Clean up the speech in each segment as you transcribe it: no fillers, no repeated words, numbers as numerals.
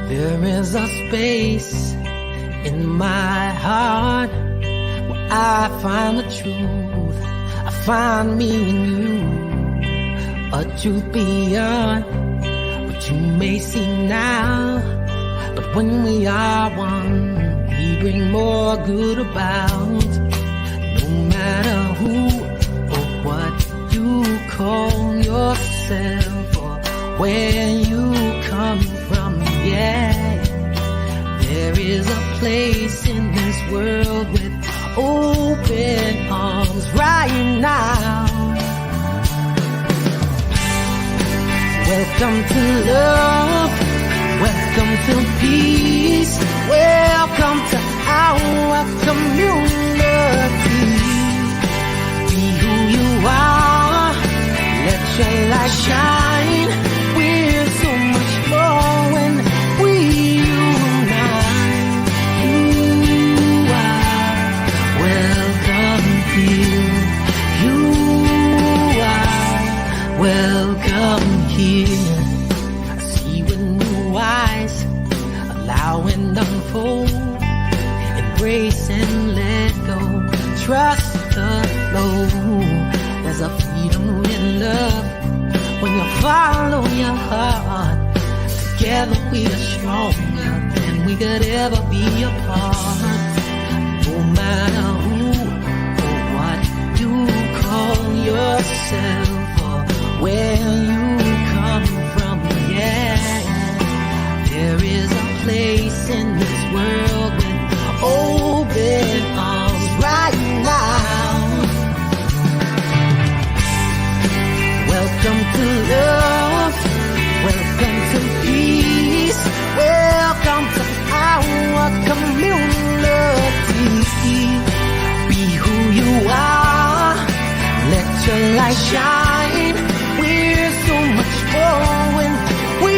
There is a space in my heart where I find the truth. I find me in you, a truth beyond what you may see now. But when we are one, we bring more good about. No matter who or what you call yourself or where you come from, yeah. There is a place in this world with open arms right now. Welcome to love. Welcome to peace. Welcome to our community. Be who you are. Let your light shine. We're so much more when we unite. You are welcome here. You are welcome here. Eyes, allow and unfold, embrace and let go, trust the flow. There's a freedom in love when you follow your heart. Together we are stronger than we could ever be apart. No matter who or what you call yourself or where you come from, yeah. There is a place in this world with open arms right now. Welcome to love. Welcome to peace. Welcome to our community. Be who you are. Let your light shine. We're so much more when we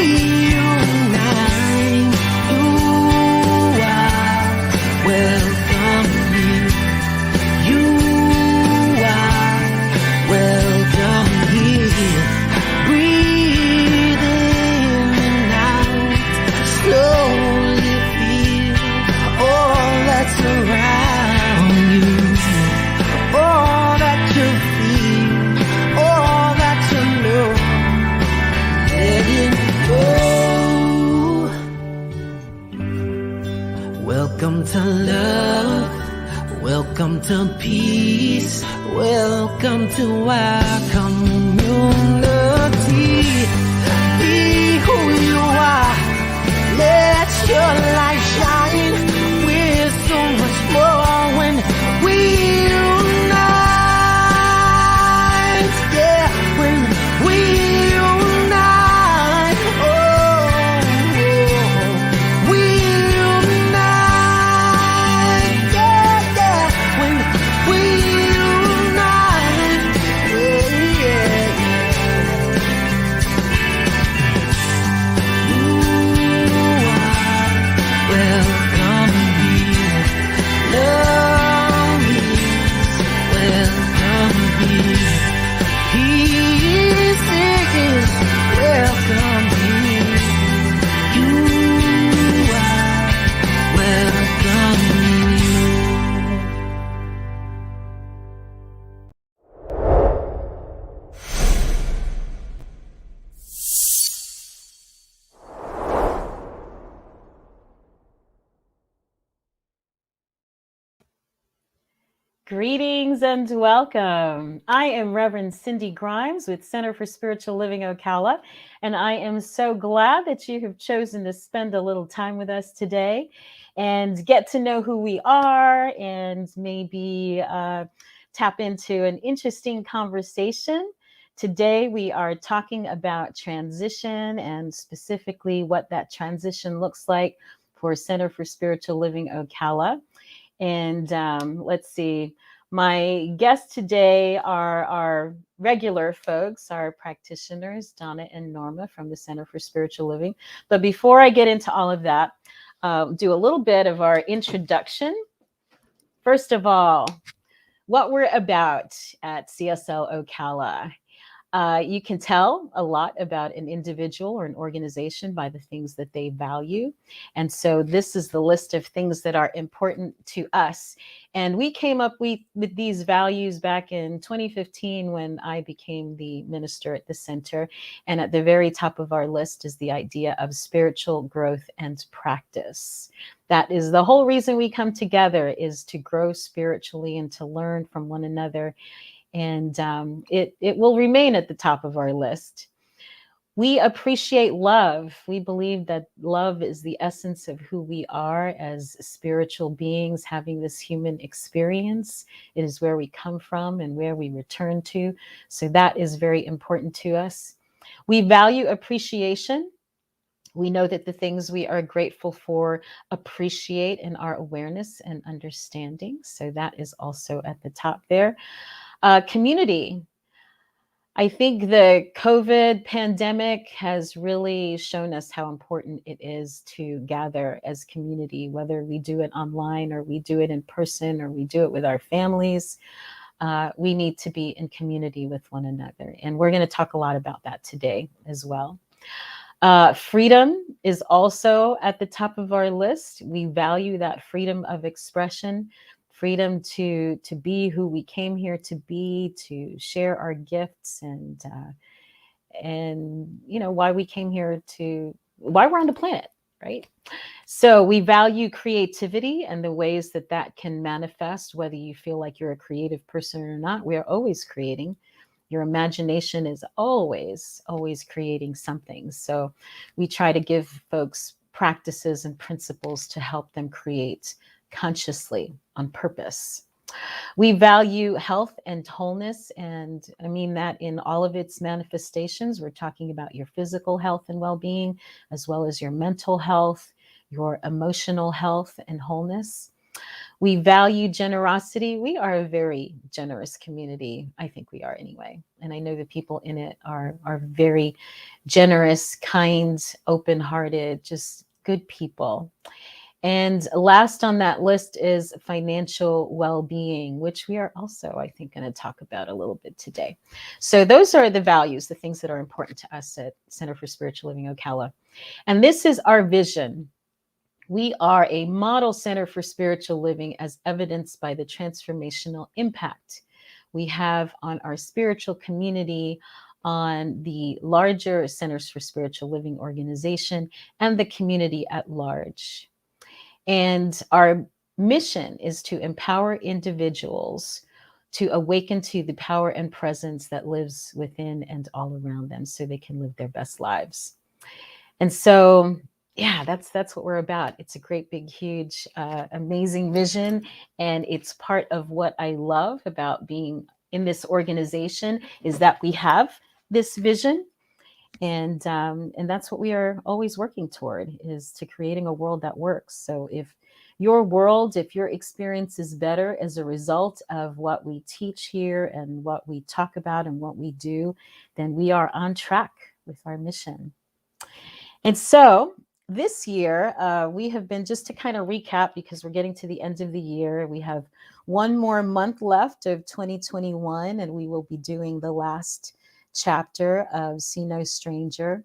welcome here. You are welcome here. Breathe in and out. Slowly feel all that's around you. All that you feel. All that you know. Let it go. Welcome to love. Welcome to peace. Welcome to our community. Be who you are. Let your light shine. We're so much more when we unite. Yeah, when we unite. We unite. Yeah, yeah. When we unite. Yeah, yeah, yeah. You are welcome here. Love is welcome here. Peace is welcome here. You are welcome here. Greetings and welcome. I am Reverend Cindy Grimes with Center for Spiritual Living Ocala, and I am so glad that you have chosen to spend a little time with us today and get to know who we are and maybe tap into an interesting conversation. Today, we are talking about transition and specifically what that transition looks like for Center for Spiritual Living Ocala. And let's see, my guests today are our regular folks, our practitioners, Donna and Norma from the Center for Spiritual Living. But before I get into all of that, do a little bit of our introduction. First of all, what we're about at CSL Ocala. You can tell a lot about an individual or an organization by the things that they value. And so this is the list of things that are important to us. And we came up with these values back in 2015 when I became the minister at the center. And at the very top of our list is the idea of spiritual growth and practice. That is the whole reason we come together, is to grow spiritually and to learn from one another. And it will remain at the top of our list. We appreciate love. We believe that love is the essence of who we are as spiritual beings having this human experience. It is where we come from and where we return to. So that is very important to us. We value appreciation. We know that the things we are grateful for appreciate in our awareness and understanding. So that is also at the top there. Community. I think the COVID pandemic has really shown us how important it is to gather as community, whether we do it online or we do it in person or we do it with our families. We need to be in community with one another. And we're going to talk a lot about that today as well. Freedom is also at the top of our list. We value that freedom of expression, freedom to be who we came here to be, to share our gifts, and you know why we came here, to why we're on the planet, right? So we value creativity and the ways that that can manifest, whether you feel like you're a creative person or not. We are always creating. Your imagination is always creating something. So we try to give folks practices and principles to help them create consciously on purpose. We value health and wholeness, and I mean that in all of its manifestations. We're talking about your physical health and well-being, as well as your mental health, your emotional health and wholeness. We value generosity. We are a very generous community. I think we are anyway. And I know the people in it are very generous, kind, open-hearted, just good people. And last on that list is financial well-being, which we are also, I think, going to talk about a little bit today. So those are the values, the things that are important to us at Center for Spiritual Living Ocala. And this is our vision. We are a model center for spiritual living, as evidenced by the transformational impact we have on our spiritual community, on the larger Centers for Spiritual Living organization, and the community at large. And our mission is to empower individuals to awaken to the power and presence that lives within and all around them so they can live their best lives. And so, yeah, that's what we're about. It's a great, big, huge, amazing vision. And it's part of what I love about being in this organization, is that we have this vision. And that's what we are always working toward, is to creating a world that works. So if your experience is better as a result of what we teach here and what we talk about and what we do, then we are on track with our mission. And so this year, we have been, just to kind of recap, because we're getting to the end of the year, we have one more month left of 2021, and we will be doing the last chapter of See No Stranger.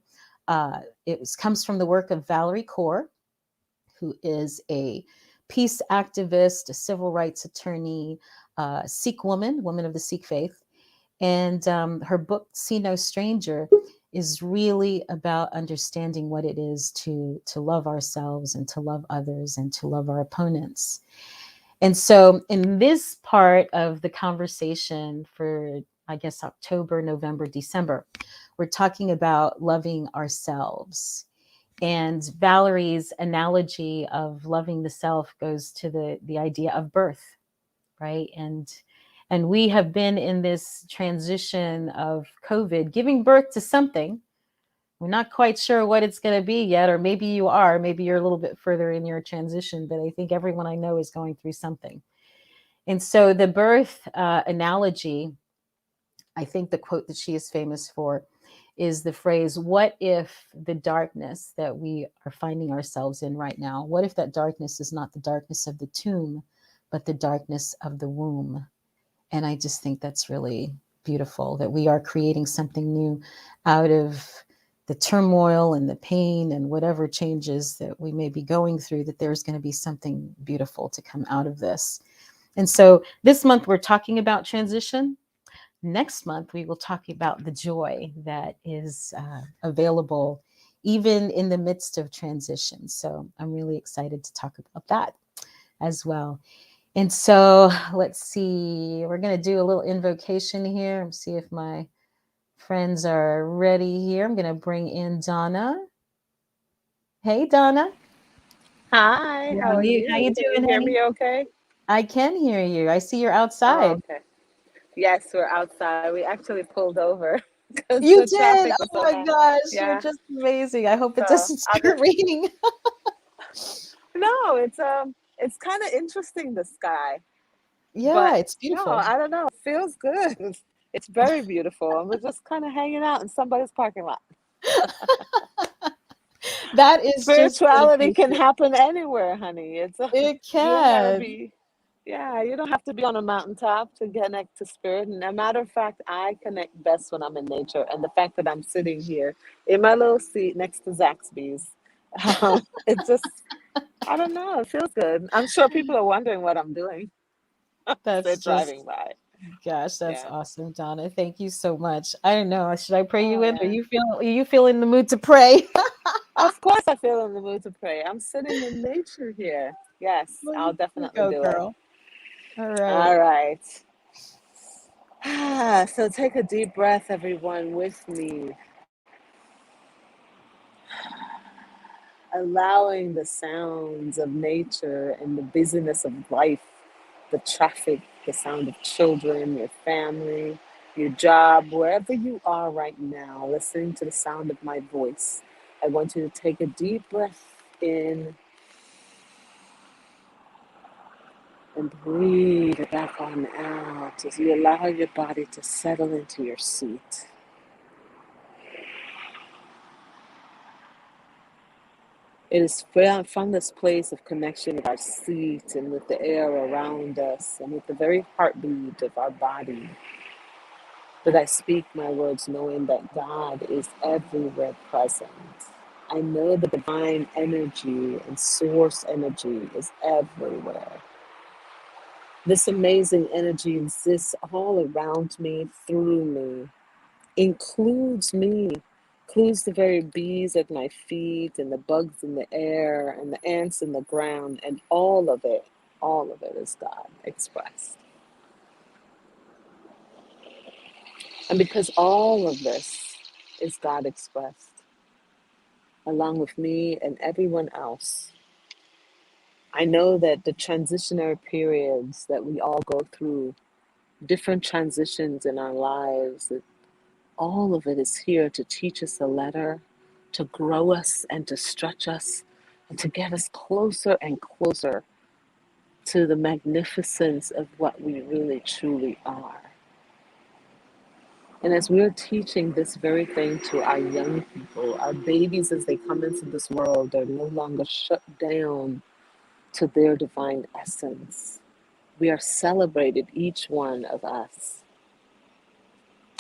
Comes from the work of Valerie Kaur, who is a peace activist, a civil rights attorney, Sikh woman of the Sikh faith. And her book, See No Stranger, is really about understanding what it is to love ourselves and to love others and to love our opponents. And so in this part of the conversation for, I guess, October, November, December, we're talking about loving ourselves. And Valerie's analogy of loving the self goes to the idea of birth, right? And we have been in this transition of COVID, giving birth to something. We're not quite sure what it's going to be yet, or maybe you are. Maybe you're a little bit further in your transition, but I think everyone I know is going through something. And so the birth analogy, I think the quote that she is famous for is the phrase, what if the darkness that we are finding ourselves in right now, what if that darkness is not the darkness of the tomb, but the darkness of the womb? And I just think that's really beautiful, that we are creating something new out of the turmoil and the pain and whatever changes that we may be going through, that there's going to be something beautiful to come out of this. And so this month we're talking about transition. Next month, we will talk about the joy that is available even in the midst of transition. So I'm really excited to talk about that as well. And so let's see, we're going to do a little invocation here and see if my friends are ready here. I'm going to bring in Donna. Hey, Donna. Hi, How how are are you? How you you? Can you doing, hear honey? me okay? I can hear you. I see you're Oh, outside. okay. Yes, we're outside. We actually pulled over because You the did. traffic was Oh so my bad. gosh, you're Yeah. just amazing. I hope it So doesn't I'll start just raining. no, it's kind of interesting the sky, Yeah, but it's no, beautiful. I don't know. It feels good. It's very beautiful, and we're just kind of hanging out in somebody's parking lot. That is just Spirituality can dedication. happen anywhere, honey. It You don't gotta can. be. Yeah, you don't have to be on a mountaintop to connect to spirit. And a matter of fact, I connect best when I'm in nature. And the fact that I'm sitting here in my little seat next to Zaxby's, it just, I don't know, it feels good. I'm sure people are wondering what I'm doing. They're That's driving just, by. gosh, that's Yeah. awesome, Donna. Thank you so much. I don't know. Should I pray you Oh, in? yeah. Are you feel in the mood to pray? Of course, I feel in the mood to pray. I'm sitting in nature here. Yes, Well, I'll you definitely go, do it. girl. All right. All right. So take a deep breath, everyone, with me. Allowing the sounds of nature and the busyness of life, the traffic, the sound of children, your family, your job, wherever you are right now, listening to the sound of my voice. I want you to take a deep breath in and breathe it back on out as you allow your body to settle into your seat. It is from this place of connection with our seat and with the air around us and with the very heartbeat of our body that I speak my words, knowing that God is everywhere present. I know the divine energy and source energy is everywhere. This amazing energy exists all around me, through me, includes me, includes the very bees at my feet and the bugs in the air and the ants in the ground, and all of it is God expressed. And because all of this is God expressed, along with me and everyone else, I know that the transitionary periods that we all go through, different transitions in our lives, all of it is here to teach us a letter, to grow us and to stretch us, and to get us closer and closer to the magnificence of what we really truly are. And as we're teaching this very thing to our young people, our babies as they come into this world, they're no longer shut down to their divine essence. We are celebrated, each one of us.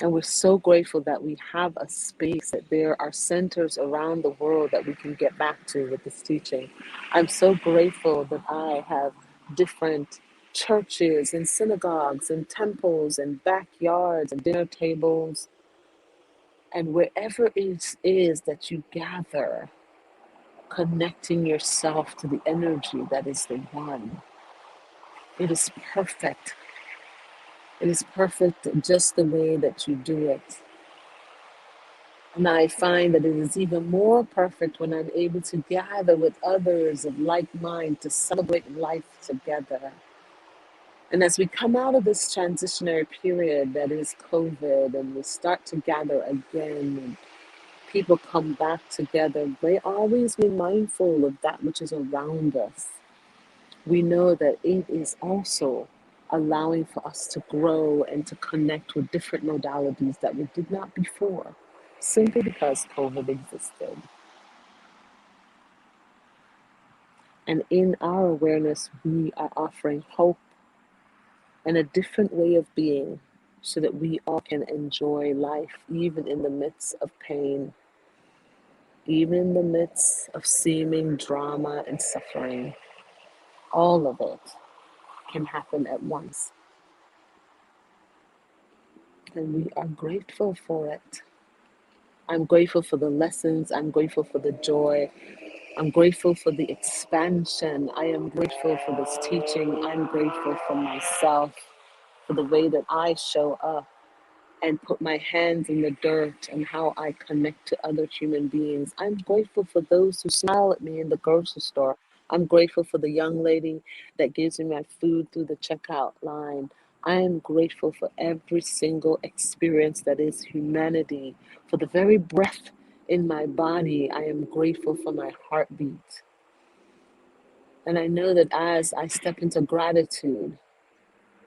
And we're so grateful that we have a space, that there are centers around the world that we can get back to with this teaching. I'm so grateful that I have different churches and synagogues and temples and backyards and dinner tables and wherever it is that you gather, connecting yourself to the energy that is the one. It is perfect. It is perfect just the way that you do it. And I find that it is even more perfect when I'm able to gather with others of like mind to celebrate life together. And as we come out of this transitionary period that is COVID and we start to gather again and people come back together, may always be mindful of that which is around us. We know that it is also allowing for us to grow and to connect with different modalities that we did not before, simply because COVID existed. And in our awareness, we are offering hope and a different way of being so that we all can enjoy life, even in the midst of pain, even in the midst of seeming drama and suffering. All of it can happen at once. And we are grateful for it. I'm grateful for the lessons. I'm grateful for the joy. I'm grateful for the expansion. I am grateful for this teaching. I'm grateful for myself, for the way that I show up and put my hands in the dirt and how I connect to other human beings. I'm grateful for those who smile at me in the grocery store. I'm grateful for the young lady that gives me my food through the checkout line. I am grateful for every single experience that is humanity, for the very breath in my body. I am grateful for my heartbeat. And I know that as I step into gratitude,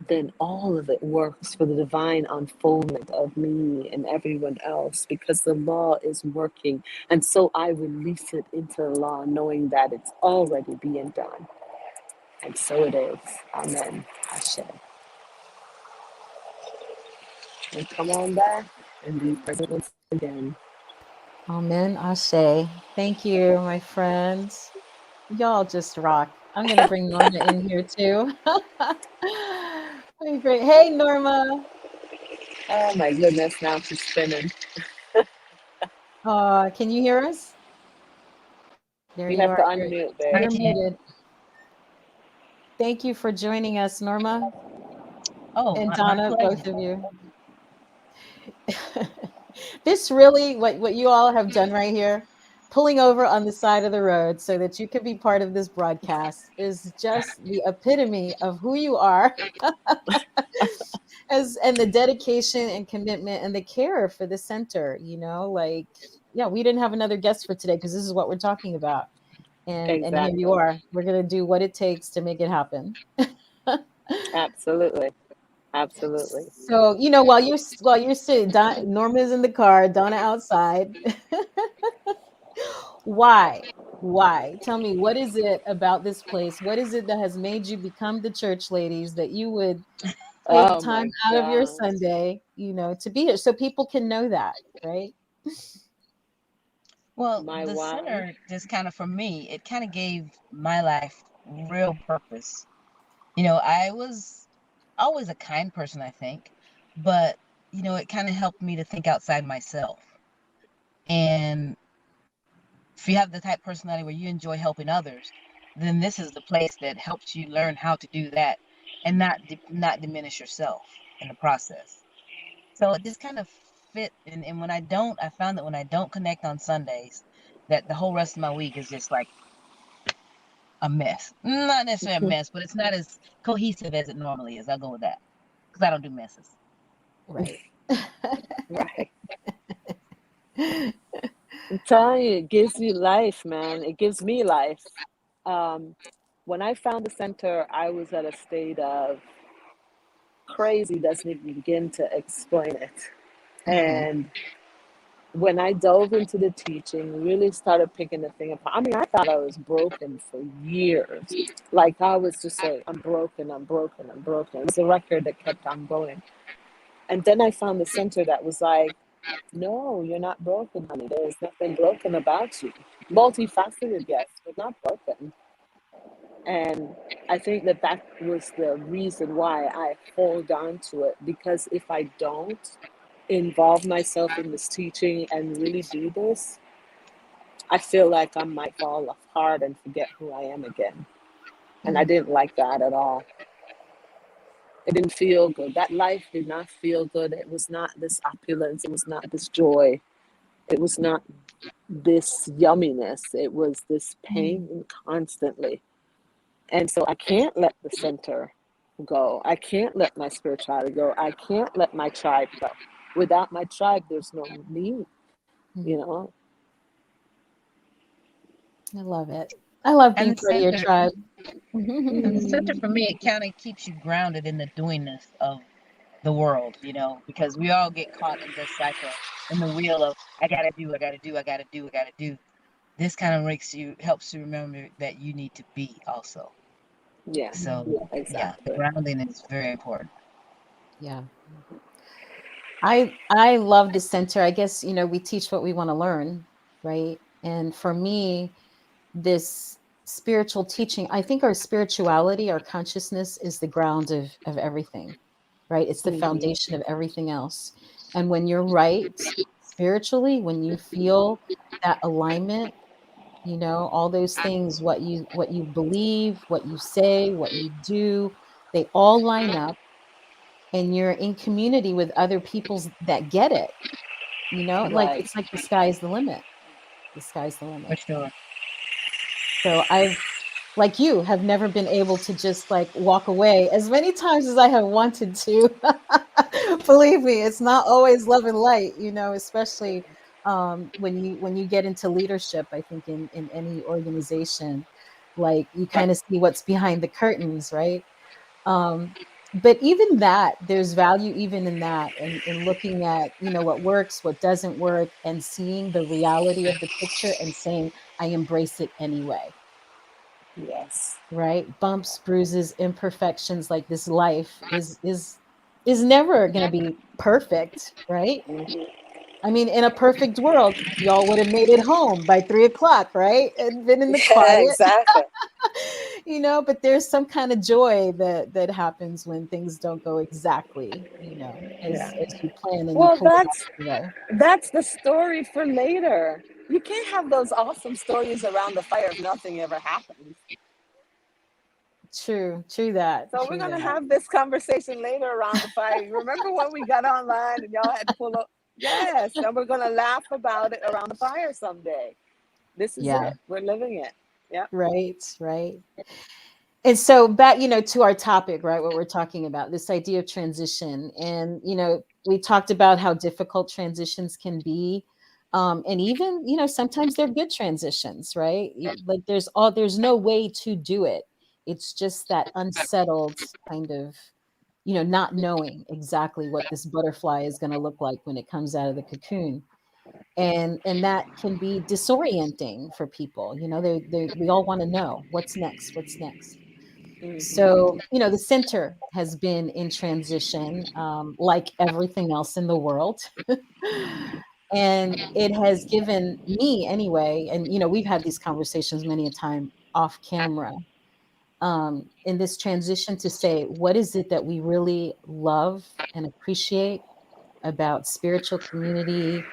then all of it works for the divine unfoldment of me and everyone else because the law is working. And so I release it into the law, knowing that it's already being done. And so it is. Amen. Ashe. And come on back and be present once again. Amen. Ashe. Thank you, my friends. Y'all just rock. I'm going to bring Norma in here too. Great. Hey, Norma. Oh my goodness, now she's spinning. Can you hear us? There You you have are. to You're, unmute, babe. I you're can. muted. Thank you for joining us, Norma Oh, and my Donna, pleasure. both of you. This really, what you all have done right here, pulling over on the side of the road so that you can be part of this broadcast, is just the epitome of who you are and the dedication and commitment and the care for the center. Like, yeah, we didn't have another guest for today because this is what we're talking about. And here you Exactly. are. We're gonna do what it takes to make it happen. Absolutely. Absolutely. So, while you're sitting, Norma's in the car, Donna outside. Why? Why? Tell me, what is it about this place? What is it that has made you become the church ladies that you would take Oh time my out of your God. Sunday, to be here so people can know that, right? Well, My the why? center just kind of, for me, it kind of gave my life real purpose. I was always a kind person, I think, but, it kind of helped me to think outside myself. And if you have the type of personality where you enjoy helping others, then this is the place that helps you learn how to do that and not diminish yourself in the process. So it just kind of fit. And I found that when I don't connect on Sundays, that the whole rest of my week is just like a mess. Not necessarily a mess, but it's not as cohesive as it normally is. I'll go with that because I don't do messes. Right. Right. I'm telling you, it gives you life, man. It gives me life. Um, when I found the center, I was at a state of crazy, doesn't even begin to explain it. Mm-hmm. And when I dove into the teaching, really started picking the thing apart. I mean, I thought I was broken for years. Like I was just like, I'm broken, I'm broken, I'm broken. It's a record that kept on going. And then I found the center that was like, no, you're not broken, honey. There's nothing broken about you. Multifaceted, yes, but not broken. And I think that that was the reason why I hold on to it, because if I don't involve myself in this teaching and really do this, I feel like I might fall apart and forget who I am again. And I Mm, didn't like that at all. It didn't feel good. That life did not feel good. It was not this opulence. It was not this joy. It was not this yumminess. It was this mm, pain constantly. And so I can't let the center go. I can't let my spirituality go. I can't let my tribe go. Without my tribe, there's no me, you mm. know? I love it. I love And being the part of your center, tribe. and the center Mm. for me, it kind of keeps you grounded in the doingness of the world, because we all get caught in this cycle, in the wheel of I gotta do, I gotta do, I gotta do, I gotta do. This kind of helps you remember that you need to be also. Yeah, So Mm, yeah, the exactly. grounding is very important. yeah. I love the center. I guess, we teach what we want to learn, right? And for me, this spiritual teaching, I think our spirituality, our consciousness is the ground of everything, right? It's the Mm-hmm. foundation of everything else. And when you're right spiritually, when you feel that alignment, all those things, what you believe, what you say, what you do, they all line up, and you're in community with other peoples that get it, like Right. it's like the sky's the limit. The sky's the For limit. sure. So I've, like you, have never been able to just like walk away as many times as I have wanted to. Believe me, it's not always love and light, especially when you get into leadership. I think in any organization, like you kind of see what's behind the curtains, right? Um, but even that, there's value even in that, and in looking at, what works, what doesn't work, and seeing the reality of the picture and saying, I embrace it anyway, Yes. right? Bumps, bruises, imperfections, like this life is never going to be perfect, right? Mm-hmm. I mean, in a perfect world, y'all would have made it home by 3 o'clock, right? And been in the Yeah, quiet. exactly. But there's some kind of joy that happens when things don't go exactly, Yeah. as you plan, and you Well, pull it off anyway. that's the story for later. You can't have those awesome stories around the fire if nothing ever happens. True that, So we're true gonna that. have this conversation later around the fire. You remember when we got online and y'all had to pull up? Yes, and we're gonna laugh about it around the fire someday. This is Yeah, it. We're living it. Yep. right. And so back, to our topic, right? What we're talking about, this idea of transition. And, we talked about how difficult transitions can be. And even, sometimes they're good transitions, right? Like there's no way to do it. It's just that unsettled kind of, not knowing exactly what this butterfly is going to look like when it comes out of the cocoon. And that can be disorienting for people. We all want to know what's next. Mm-hmm. So, the center has been in transition, like everything else in the world. And it has given me, anyway, and, we've had these conversations many a time off camera, in this transition, to say, what is it that we really love and appreciate about spiritual community,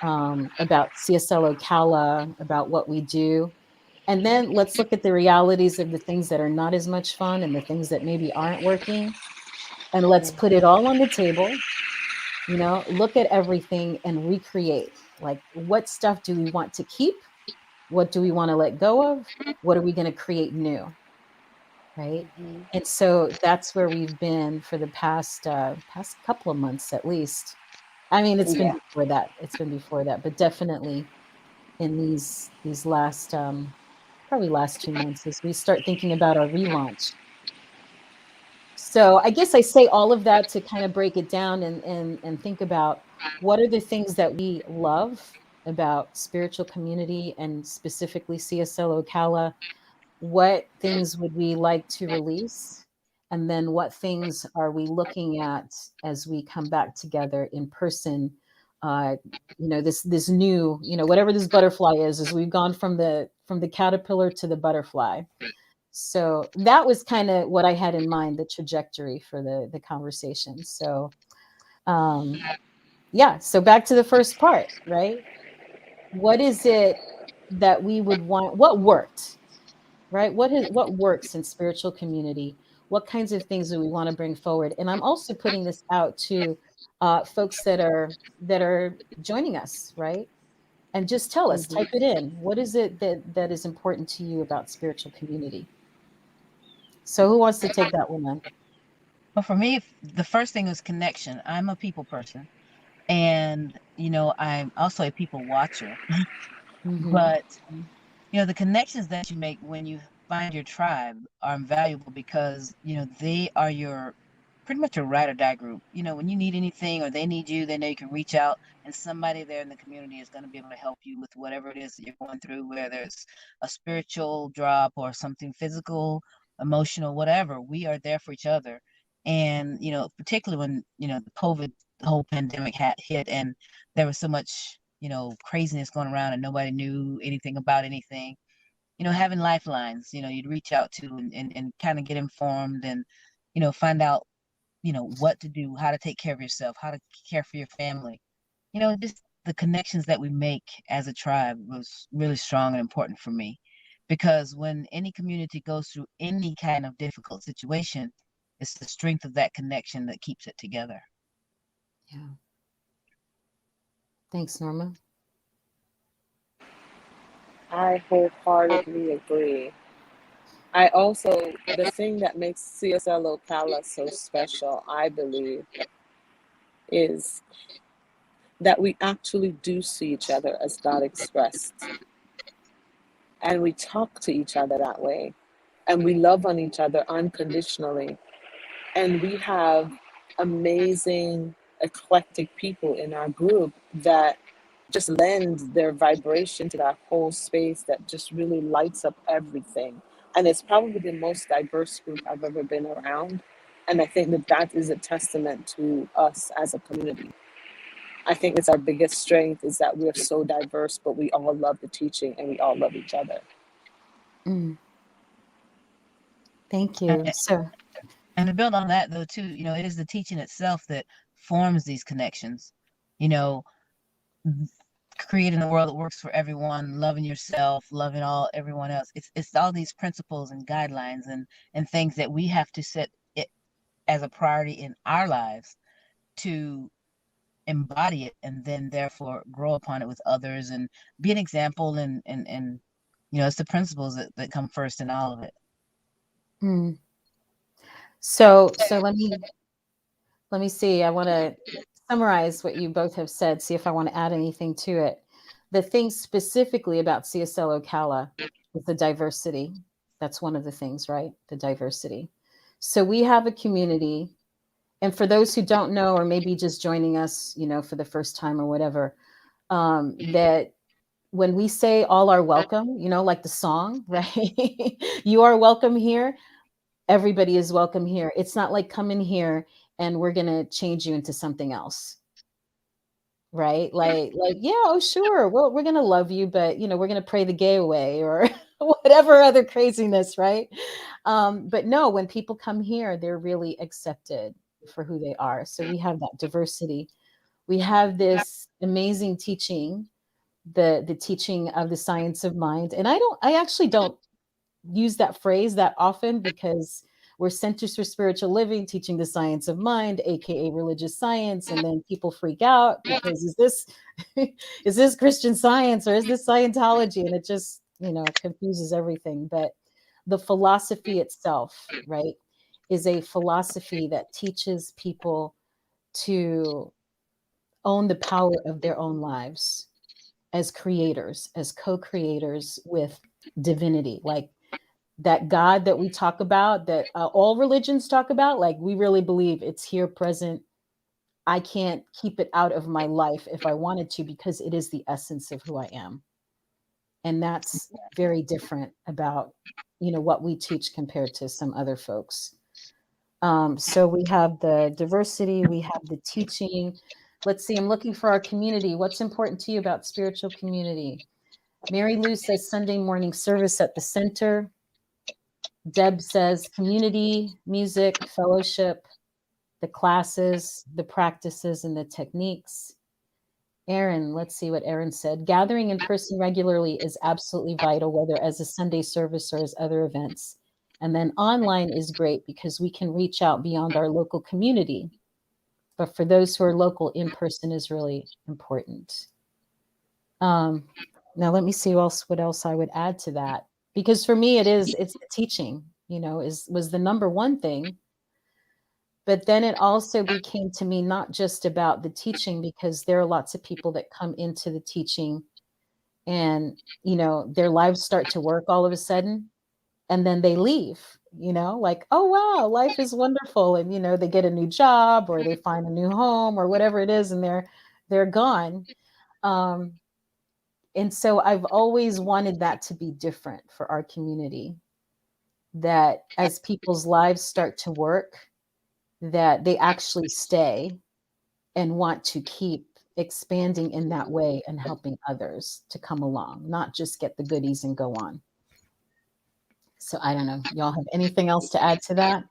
about CSL Ocala, about what we do. And then let's look at the realities of the things that are not as much fun and the things that maybe aren't working. And let's put it all on the table, look at everything and recreate. Like, what stuff do we want to keep? What do we want to let go of? What are we going to create new? Right. Mm-hmm. And so that's where we've been for the past couple of months at least. I mean, it's been Yeah. before that. It's been before that, but definitely in these last probably last 2 months, as we start thinking about our relaunch. So I guess I say all of that to kind of break it down, and think about, what are the things that we love about spiritual community, and specifically CSL Ocala. What things would we like to release? And then what things are we looking at as we come back together in person? Uh, this new, whatever this butterfly is, as we've gone from the caterpillar to the butterfly. So that was kind of what I had in mind, the trajectory for the conversation. So um, yeah, so back to the first part, right? What is it that we would want? What worked? Right? What works in spiritual community? What kinds of things do we want to bring forward? And I'm also putting this out to folks that are joining us, right? And just tell us, type Mm-hmm. it in. What is it that is important to you about spiritual community? So who wants to take that one on? But for me, the first thing is connection. I'm a people person, and I'm also a people watcher. Hmm. But the connections that you make when you find your tribe are invaluable, because they are your pretty much a ride or die group. When you need anything or they need you, they know you can reach out, and somebody there in the community is going to be able to help you with whatever it is that you're going through, whether it's a spiritual drop or something physical, emotional, whatever. We are there for each other. And particularly when the COVID the whole pandemic hit, and there was so much, craziness going around, and nobody knew anything about anything. Having lifelines, you'd reach out to and kind of get informed and, find out, what to do, how to take care of yourself, how to care for your family. Just the connections that we make as a tribe was really strong and important for me. Because when any community goes through any kind of difficult situation, it's the strength of that connection that keeps it together. Yeah. Thanks, Norma. I wholeheartedly agree. The thing that makes CSL Ocala so special, I believe, is that we actually do see each other as God expressed. And we talk to each other that way. And we love on each other unconditionally. And we have amazing, eclectic people in our group that just lend their vibration to that whole space that just really lights up everything. And it's probably the most diverse group I've ever been around. And I think that that is a testament to us as a community. I think it's our biggest strength is that we're so diverse, but we all love the teaching and we all love each other. Mm. Thank And, you. So, and to build on that, though, too, it is the teaching itself that forms these connections. You know, creating a world that works for everyone, loving yourself, loving everyone else. It's all these principles and guidelines and things that we have to set it as a priority in our lives to embody it, and then therefore grow upon it with others and be an example, and it's the principles that come first in all of it. mm. So let me see. I want to summarize what you both have said, see if I want to add anything to it. The thing specifically about CSL Ocala is the diversity. That's one of the things, right? The diversity. So we have a community, and for those who don't know, or maybe just joining us, for the first time or whatever, that when we say all are welcome, like the song, right? You are welcome here. Everybody is welcome here. It's not like come in here and we're going to change you into something else. Right? Like, yeah, oh, sure. Well, we're going to love you, but we're going to pray the gay away or whatever other craziness. Right. But no, when people come here, they're really accepted for who they are. So we have that diversity. We have this amazing teaching, the teaching of the science of mind. And I actually don't use that phrase that often because we're centers for spiritual living, teaching the science of mind, aka religious science, and then people freak out because is this is this Christian Science or is this Scientology? And it just confuses everything. But the philosophy itself, right, is a philosophy that teaches people to own the power of their own lives as creators, as co-creators with divinity, like that God that we talk about, that all religions talk about, like we really believe it's here present. I can't keep it out of my life if I wanted to, because it is the essence of who I am. And that's very different about, what we teach compared to some other folks. So we have the diversity, we have the teaching. Let's see, I'm looking for our community. What's important to you about spiritual community? Mary Lou says Sunday morning service at the center. Deb says community, music, fellowship, the classes, the practices, and the techniques. Aaron, let's see what Aaron said. Gathering in person regularly is absolutely vital, whether as a Sunday service or as other events. And then online is great because we can reach out beyond our local community. But for those who are local, in person is really important. Now let me see what else I would add to that. Because for me, it's the teaching, was the number one thing. But then it also became to me not just about the teaching, because there are lots of people that come into the teaching and, their lives start to work all of a sudden, and then they leave, like, oh, wow, life is wonderful. And, they get a new job or they find a new home or whatever it is, and they're gone. And so I've always wanted that to be different for our community, that as people's lives start to work, that they actually stay and want to keep expanding in that way and helping others to come along, not just get the goodies and go on. So I don't know. Y'all have anything else to add to that?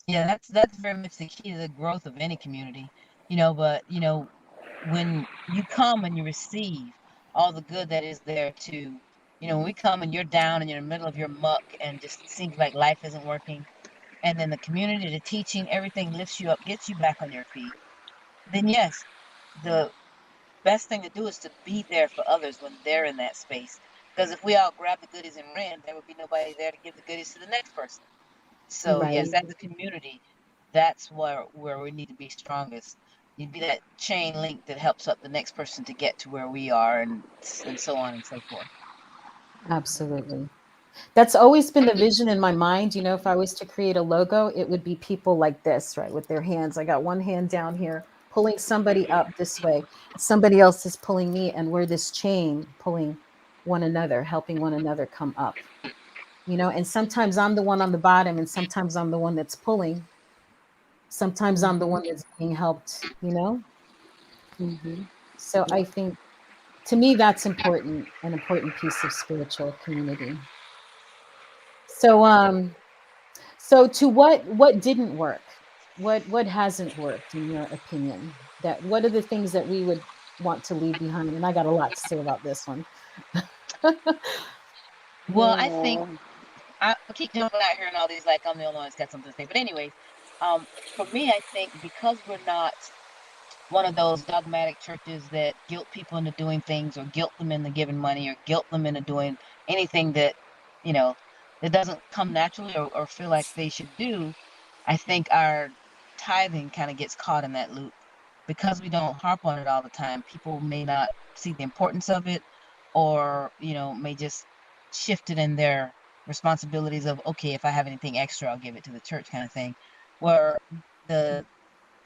Yeah, that's very much the key to the growth of any community. But when you come and you receive all the good that is there too. When we come and you're down and you're in the middle of your muck and just seems like life isn't working, and then the community, the teaching, everything lifts you up, gets you back on your feet, then yes, the best thing to do is to be there for others when they're in that space. Because if we all grab the goodies and ran, there would be nobody there to give the goodies to the next person. So Right. yes, as a community, that's where we need to be strongest. You'd be that chain link that helps up the next person to get to where we are, and so on and so forth. Absolutely. That's always been the vision in my mind. If I was to create a logo, it would be people like this, right? With their hands. I got one hand down here, pulling somebody up this way. Somebody else is pulling me, and we're this chain pulling one another, helping one another come up. And sometimes I'm the one on the bottom, and sometimes I'm the one that's pulling. Sometimes I'm the Mm-hmm. one that's being helped. Mm-hmm. So I Yep. think to me, that's important, an important piece of spiritual community. So, so to what didn't work? What hasn't worked in your opinion? What are the things that we would want to leave behind? And I got a lot to say about this one. Well, I think Yeah. I keep jumping out here and all these like I'm the only one that's got something to say. But anyways, for me, I think because we're not one of those dogmatic churches that guilt people into doing things or guilt them into giving money or guilt them into doing anything you know, that doesn't come naturally or feel like they should do. I think our tithing kind of gets caught in that loop because we don't harp on it all the time. People may not see the importance of it or, may just shift it in their responsibilities of, okay, if I have anything extra, I'll give it to the church kind of thing. Where the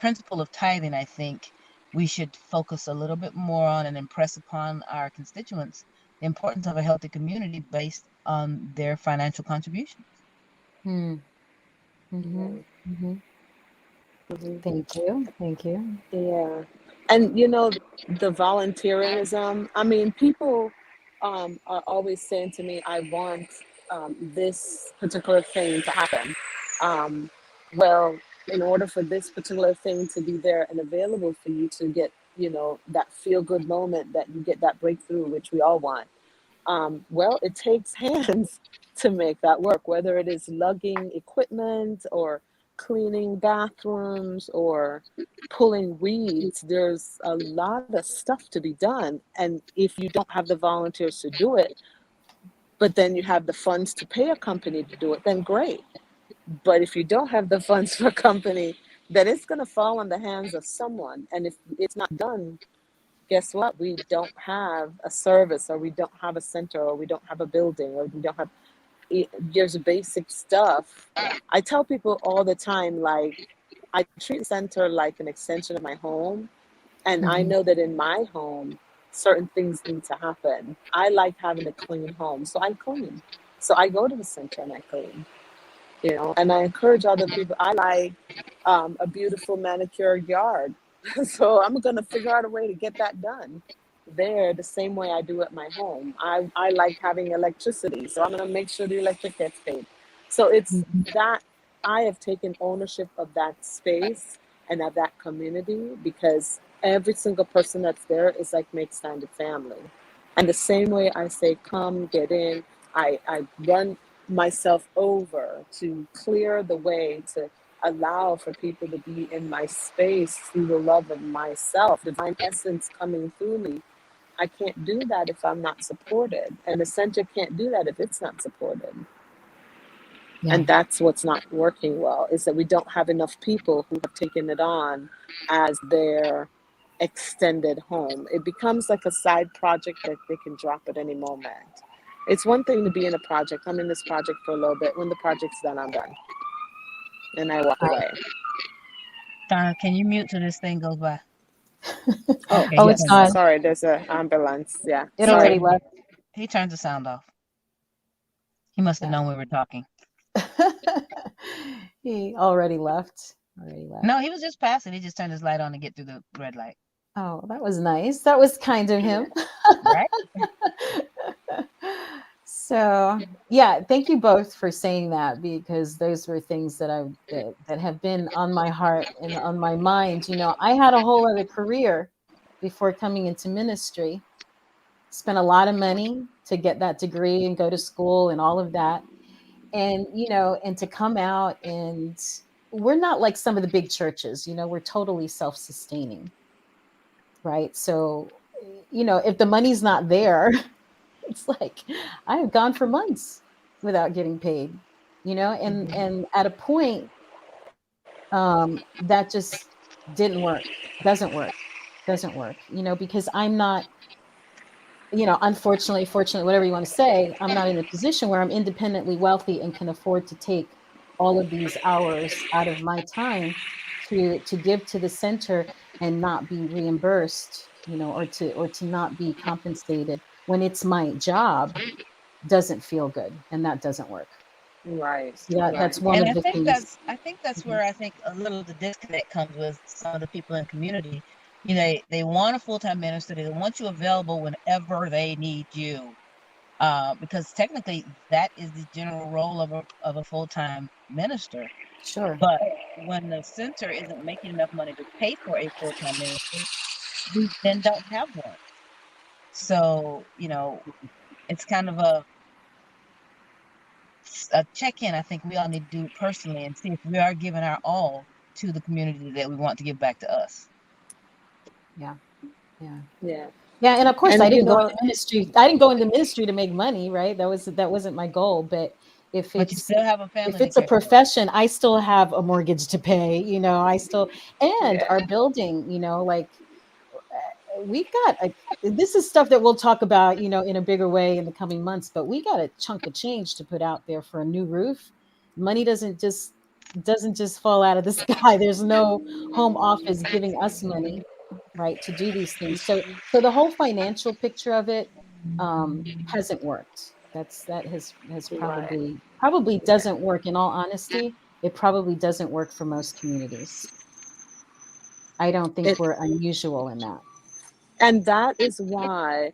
principle of tithing, I think we should focus a little bit more on and impress upon our constituents the importance of a healthy community based on their financial contributions. Hmm. Mm-hmm. Yeah. Mm-hmm. Mm-hmm. Thank you. Thank you. Yeah. And the volunteerism, I mean, people are always saying to me, I want this particular thing to happen. Um, well, in order for this particular thing to be there and available for you to get, that feel good moment that you get that breakthrough, which we all want. Well, it takes hands to make that work, whether it is lugging equipment or cleaning bathrooms or pulling weeds. There's a lot of stuff to be done. And if you don't have the volunteers to do it, but then you have the funds to pay a company to do it, then great. But if you don't have the funds for a company, then it's going to fall in the hands of someone. And if it's not done, guess what? We don't have a service, or we don't have a center, or we don't have a building, or we don't have, there's basic stuff. I tell people all the time, like, I treat the center like an extension of my home. And I Mm-hmm. know that in my home, certain things need to happen. I like having a clean home, so I clean. So I go to the center and I clean, and I encourage other people. I like a beautiful manicured yard. So I'm going to figure out a way to get that done there the same way I do at my home. I like having electricity, so I'm going to make sure the electric gets paid. So it's Mm-hmm. that I have taken ownership of that space and of that community, because every single person that's there is like my extended family. And the same way I say, come, get in, I run myself over to clear the way, to allow for people to be in my space through the love of myself, divine essence coming through me. I can't do that if I'm not supported. And the center can't do that if it's not supported. Yeah. And that's what's not working well, is that we don't have enough people who have taken it on as their extended home. It becomes like a side project that they can drop at any moment. It's one thing to be in a project. I'm in this project for a little bit. When the project's done, I'm done. And I walk Right. away. Donna, can you mute till this thing goes by? Oh, Okay, Oh, he it's yes. turned it gone. off. Sorry, there's an ambulance. Yeah, It He already sorry. turned left. he turned the sound off. He must have Yeah. known we were talking. He already left. already left. No, he was just passing. He just turned his light on to get through the red light. Oh, that was nice. That was kind of him. Right? So, yeah, thank you both for saying that, because those were things that that have been on my heart and on my mind. I had a whole other career before coming into ministry. Spent a lot of money to get that degree and go to school and all of that. And and to come out, and we're not like some of the big churches. We're totally self-sustaining, right? So, if the money's not there, it's like I have gone for months without getting paid, and at a point, that just didn't work, doesn't work, doesn't work, because I'm not, unfortunately, fortunately, whatever you want to say, I'm not in a position where I'm independently wealthy and can afford to take all of these hours out of my time to give to the center and not be reimbursed, or to not be compensated when it's my job. Doesn't feel good, and that doesn't work. Right, So that's right. one And of the things. I think that's Mhm. where I think a little of the disconnect comes with some of the people in the community. They want a full-time minister. They want you available whenever they need you. Because technically that is the general role of a full-time minister. Sure. But when the center isn't making enough money to pay for a full-time minister, we then don't have one. So, it's kind of a check-in I think we all need to do personally and see if we are giving our all to the community that we want to give back to us. Yeah. Yeah. Yeah. Yeah, and of course, I And didn't go into ministry. I didn't go into ministry to make money, right? That wasn't my goal. But if But you it's still have a if family to it's a care for. profession, I still have a mortgage to pay. I still, and yeah, our building. Like we've got this is stuff that we'll talk about, in a bigger way in the coming months. But we got a chunk of change to put out there for a new roof. Money doesn't just fall out of the sky. There's no home office giving us money, right, to do these things. So the whole financial picture of it hasn't worked. That has right. probably Yeah. doesn't work. In all honesty, it probably doesn't work for most communities. I don't think It, we're unusual in that. and that is why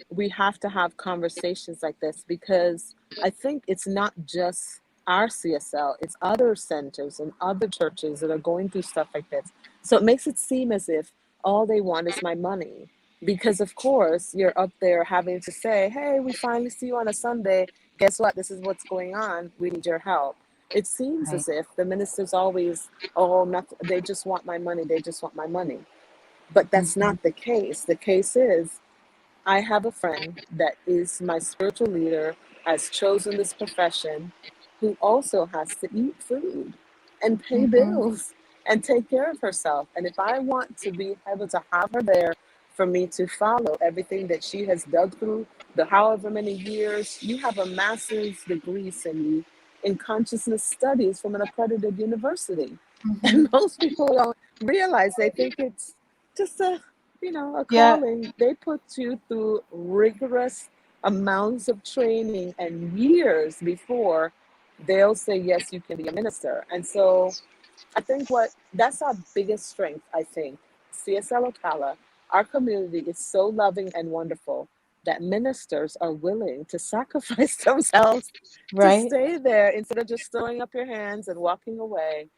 we have to have conversations like this, because I think it's not just our CSL, it's other centers and other churches that are going through stuff like this. So it makes it seem as if all they want is my money. Because, of course, you're up there having to say, hey, we finally see you on a Sunday. Guess what? This is what's going on. We need your help. It seems Right. as if the ministers always, oh, not, they just want my money. They just want my money. But that's Hmm. not the case. The case is, I have a friend that is my spiritual leader, has chosen this profession, who also has to eat food and pay Hmm. bills and take care of herself. And if I want to be able to have her there for me to follow everything that she has dug through, the however many years, you have a master's degree, Cindy, in consciousness studies from an accredited university. Hmm. And most people don't realize, they think it's just a Yeah. calling. They put you through rigorous amounts of training and years before they'll say, yes, you can be a minister. And so I think that's our biggest strength, I think. CSL Ocala, our community is so loving and wonderful that ministers are willing to sacrifice themselves to Right. stay there instead of just throwing up your hands and walking away.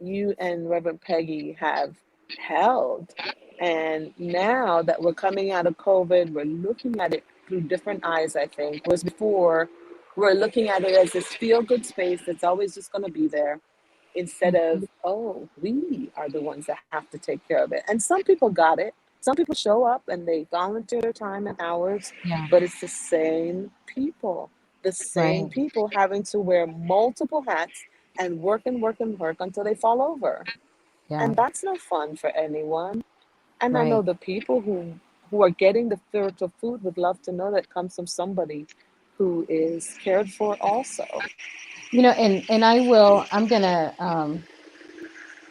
You and Reverend Peggy have held. And now that we're coming out of COVID, we're looking at it through different eyes, I think. Whereas before, we're looking at it as this feel good space that's always just going to be there, instead Mhm. of, oh, we are the ones that have to take care of it. And some people got it. Some people show up and they volunteer their time and hours, Yeah. but it's the same Right. people having to wear multiple hats and work and work until they fall over. Yeah. And that's no fun for anyone. And I know Right. the people who are getting the spiritual food would love to know that comes from somebody who is cared for also. And I'm gonna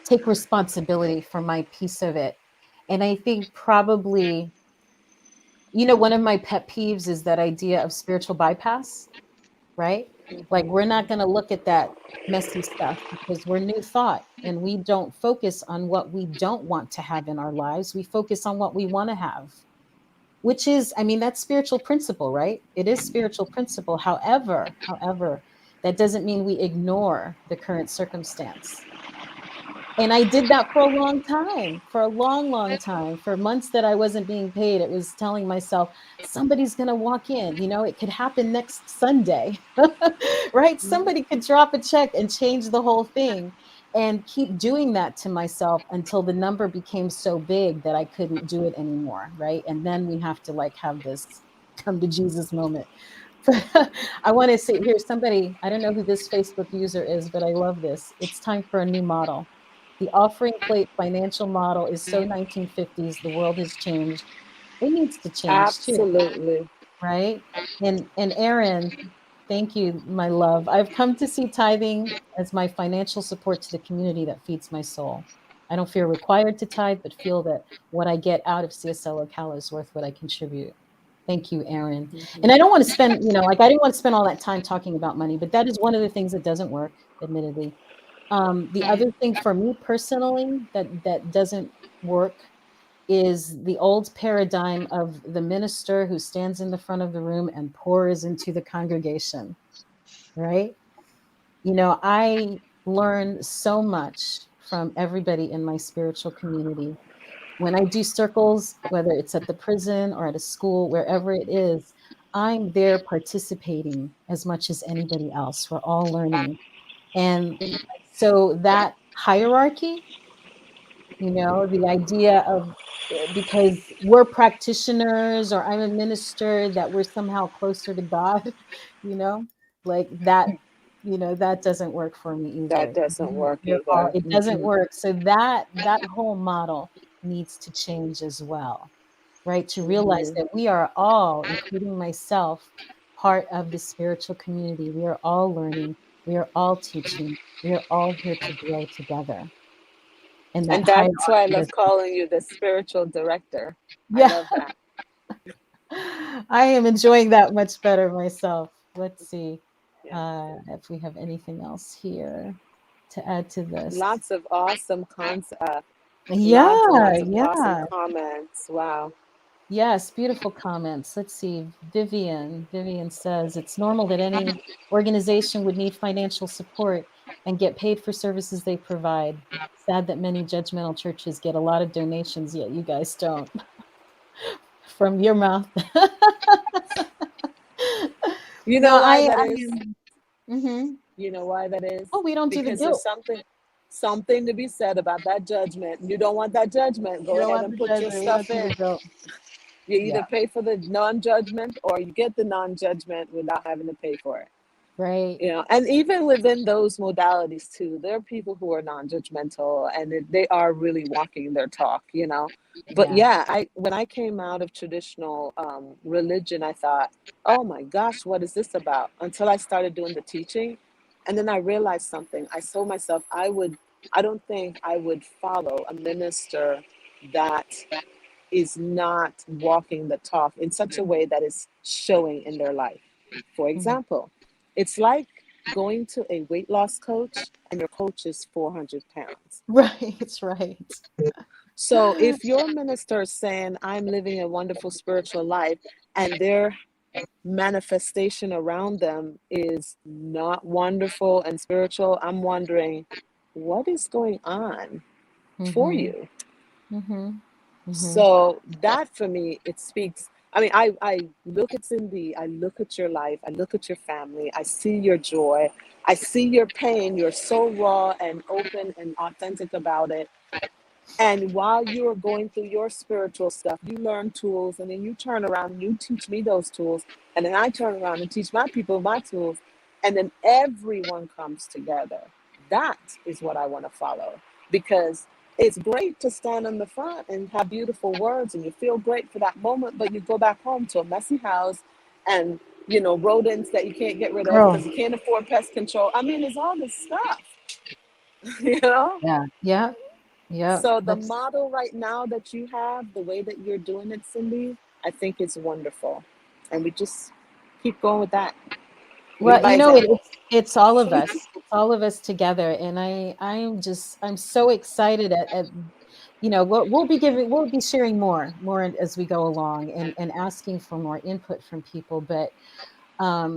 take responsibility for my piece of it. And I think probably, one of my pet peeves is that idea of spiritual bypass, right? Like, we're not going to look at that messy stuff because we're new thought, and we don't focus on what we don't want to have in our lives. We focus on what we want to have, which is, I mean, that's spiritual principle, right? It is spiritual principle. However, that doesn't mean we ignore the current circumstance. And I did that for a long time, for a long, long time, for months that I wasn't being paid. It was telling myself, somebody's going to walk in, it could happen next Sunday, right? Somebody could drop a check and change the whole thing, and keep doing that to myself until the number became so big that I couldn't do it anymore, right? And then we have to like have this come to Jesus moment. I want to say here, somebody, I don't know who this Facebook user is, but I love this. It's time for a new model. The offering plate financial model is so 1950s. The world has changed. It needs to change too, Absolutely. right? And Aaron, thank you, my love. I've come to see tithing as my financial support to the community that feeds my soul. I don't feel required to tithe, but feel that what I get out of CSL Ocala is worth what I contribute. Thank you, Aaron. And I don't want to spend, like, I didn't want to spend all that time talking about money, but that is one of the things that doesn't work, admittedly. The other thing for me personally that doesn't work is the old paradigm of the minister who stands in the front of the room and pours into the congregation, right? I learn so much from everybody in my spiritual community. When I do circles, whether it's at the prison or at a school, wherever it is, I'm there participating as much as anybody else. We're all learning. And so that hierarchy, the idea of, because we're practitioners or I'm a minister, that we're somehow closer to God, you know, like that, that doesn't work for me That either. doesn't work either. It doesn't work. So that whole model needs to change as well, right? To realize that we are all, including myself, part of the spiritual community. We are all learning. We are all teaching. We are all here to grow together. And that And that's why I hierarchy love doesn't. calling you the spiritual director. I Yeah, love that. I am enjoying that much better myself. Let's see Yeah. if we have anything else here to add to this. Lots of awesome concepts. Lots and Yeah, lots of awesome yeah. comments. Wow. Yes, beautiful comments. Let's see. Vivian says it's normal that any organization would need financial support and get paid for services they provide. Sad that many judgmental churches get a lot of donations, yet you guys don't. From your mouth. You No, know why I that is? am. Mm-hmm. You know why that is? Oh, we don't do the Because there's guilt. something to be said about that judgment. You don't want that judgment. We Go don't ahead want and the put your judgment. We don't stuff do the in. guilt. You Yeah. either pay for the non-judgment or you get the non-judgment without having to pay for it. Right. And even within those modalities too, there are people who are non-judgmental and they are really walking their talk. But Yeah. yeah, I when I came out of traditional religion, I thought, oh my gosh, what is this about? Until I started doing the teaching, and then I realized something. I told myself I don't think I would follow a minister that is not walking the talk in such a way that is showing in their life. For Mhm. example, it's like going to a weight loss coach and your coach is 400 pounds. Right. Right. So if your minister is saying, I'm living a wonderful spiritual life, and their manifestation around them is not wonderful and spiritual, I'm wondering, what is going on for Mm-hmm. you? Mm-hmm. Mm-hmm. So that for me, it speaks. I mean, I look at Cindy, I look at your life, I look at your family, I see your joy, I see your pain. You're so raw and open and authentic about it. And while you're going through your spiritual stuff, you learn tools and then you turn around and you teach me those tools. And then I turn around and teach my people my tools. And then everyone comes together. That is what I want to follow because it's great to stand in the front and have beautiful words and you feel great for that moment, but you go back home to a messy house and, rodents that you can't get rid of Girl. because you can't afford pest control. I mean, it's all this stuff, you know? Yeah. Yeah. Yeah. So the That's model right now that you have, the way that you're doing it, Cindy, I think is wonderful. And we just keep going with that. We Well, you invite know, them. it's all of us. It's all of us together, and I'm so excited at we'll be sharing more as we go along and asking for more input from people, but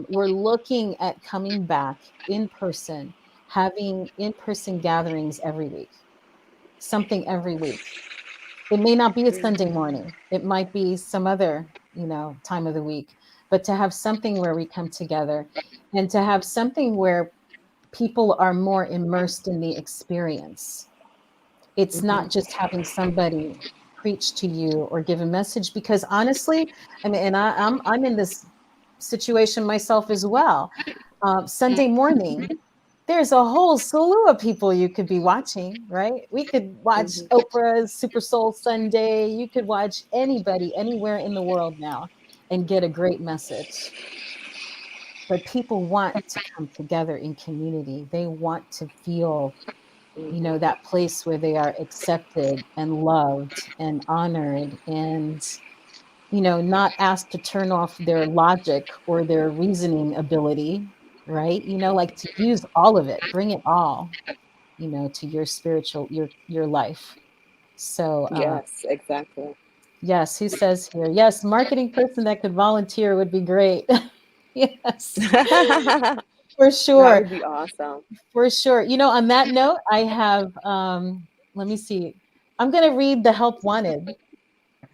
we're looking at coming back in person, having in person gatherings every week, something every week. It may not be a Sunday morning. It might be some other, time of the week, but to have something where we come together and to have something where people are more immersed in the experience. It's Hmm. not just having somebody preach to you or give a message, because honestly, I mean, and I'm in this situation myself as well. Sunday morning, there's a whole slew of people you could be watching, right? We could watch Hmm. Oprah's Super Soul Sunday. You could watch anybody anywhere in the world now and get a great message. But people want to come together in community. They want to feel, Hmm. that place where they are accepted and loved and honored and, not asked to turn off their logic or their reasoning ability, right? Like to use all of it, bring it all, to your spiritual, your life. So, Yes, exactly. yes, who says here? Yes, marketing person that could volunteer would be great. Yes, That for sure. would be awesome. For sure. On that note, I have, let me see. I'm going to read the help wanted.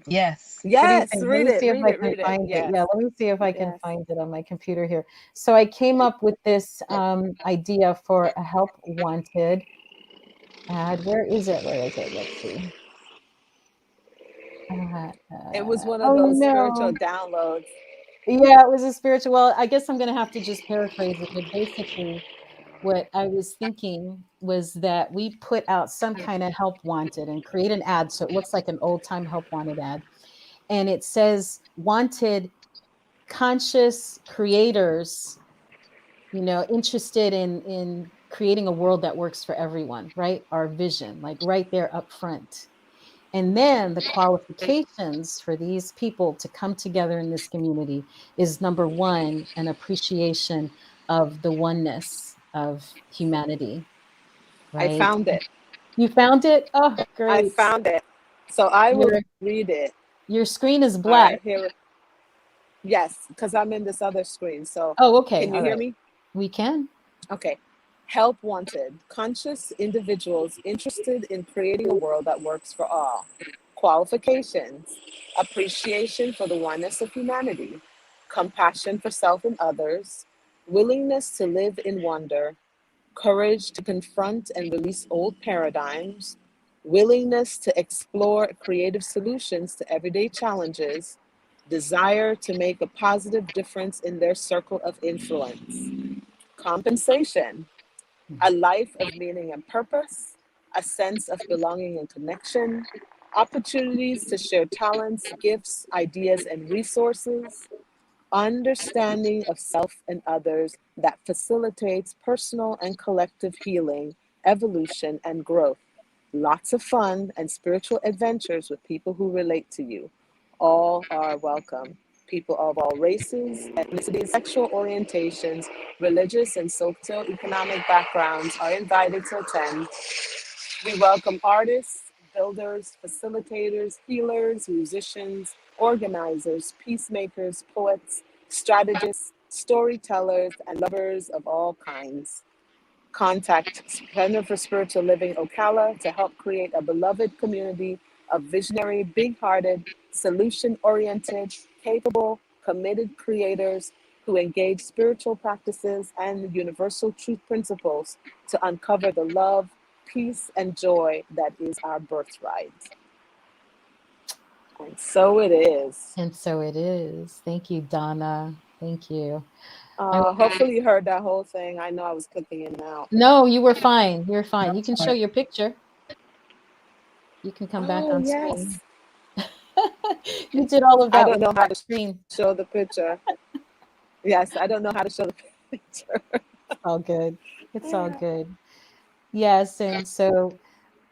Yes. What do you Yes, think? Let me see if read I it, can read it. find it. Yes, Yeah, let me see if I can yes. find it on my computer here. So I came up with this idea for a help wanted ad. Where is it? Where is it? Let's see. It was one of Oh those no. spiritual downloads. Yeah, it was a spiritual. Well, I guess I'm going to have to just paraphrase it, but basically, what I was thinking was that we put out some kind of help wanted and create an ad so it looks like an old time help wanted ad. And it says wanted conscious creators, interested in creating a world that works for everyone, right? Our vision, like right there up front. And then the qualifications for these people to come together in this community is number one, an appreciation of the oneness of humanity, I right? found it. You found it? Oh, I great. found it. So I will Your read it. your screen is All black. right, here. Yes, because I'm in this other screen. So Oh, okay. can you All hear right. me? We can. Okay. Help wanted. Conscious individuals interested in creating a world that works for all. Qualifications: appreciation for the oneness of humanity, compassion for self and others, willingness to live in wonder, courage to confront and release old paradigms, willingness to explore creative solutions to everyday challenges, desire to make a positive difference in their circle of influence. Compensation: a life of meaning and purpose, a sense of belonging and connection, opportunities to share talents, gifts, ideas, and resources, understanding of self and others that facilitates personal and collective healing, evolution, and growth. Lots of fun and spiritual adventures with people who relate to you. All are welcome. People of all races, ethnicities, sexual orientations, religious and socioeconomic backgrounds are invited to attend. We welcome artists, builders, facilitators, healers, musicians, organizers, peacemakers, poets, strategists, storytellers, and lovers of all kinds. Contact Center for Spiritual Living Ocala to help create a beloved community of visionary, big hearted, solution oriented, capable, committed creators who engage spiritual practices and universal truth principles to uncover the love, peace, and joy that is our birthright. And so it is. And so it is. Thank you, Donna. Thank you. I Hopefully, you heard that whole thing. I know I was clicking in and out. No, you were fine. You're fine. You can show your picture. You can come back Oh, on yes. screen. You did all of I that don't with know how to screen. show the picture. Yes, I don't know how to show the picture. All good. It's all good. Yes, and so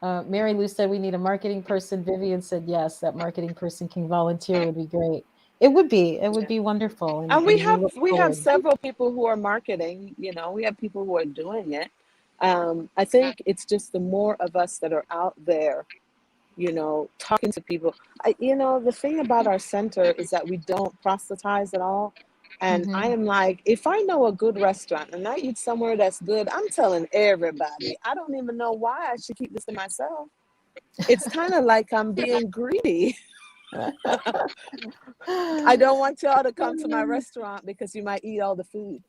Mary Lou said we need a marketing person. Vivian said yes, that marketing person can volunteer would be great. It would be wonderful, And and we look we have forward. several people who are marketing, we have people who are doing it. I think it's just the more of us that are out there, talking to people. The thing about our center is that we don't proselytize at all. And I Hmm. am like, if I know a good restaurant and I eat somewhere that's good, I'm telling everybody. I don't even know why I should keep this to myself. It's kind of like I'm being greedy. I don't want y'all to come to my restaurant because you might eat all the food.